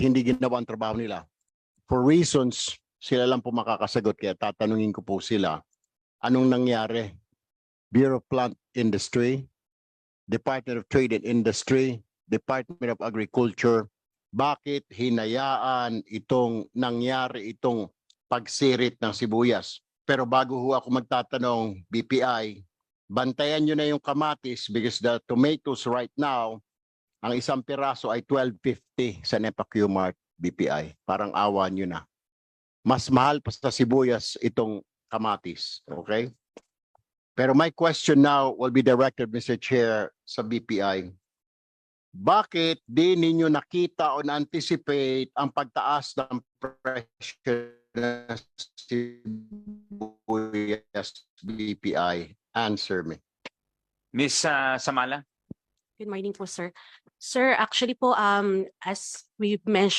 hindi ginawa ang trabaho nila. For reasons, sila lang po makakasagot. Kaya tatanungin ko po sila, anong nangyari? Bureau of Plant Industry, Department of Trade and Industry, Department of Agriculture, bakit hinayaan itong nangyari itong pagsirit ng sibuyas? Pero bago ho ako magtatanong, BPI, bantayan nyo na yung kamatis because the tomatoes right now, ang isang piraso ay 12.50 sa NEPA Q-Mart BPI. Parang awa nyo na. Mas mahal pa sa sibuyas itong kamatis. Okay? Pero my question now will be directed, Mr. Chair, sa BPI. Bakit di ninyo nakita o na-anticipate ang pagtaas ng presyo ng sibuyas BPI? Answer me. Miss Samala? Good morning po, sir. Sir, actually po, as we mentioned,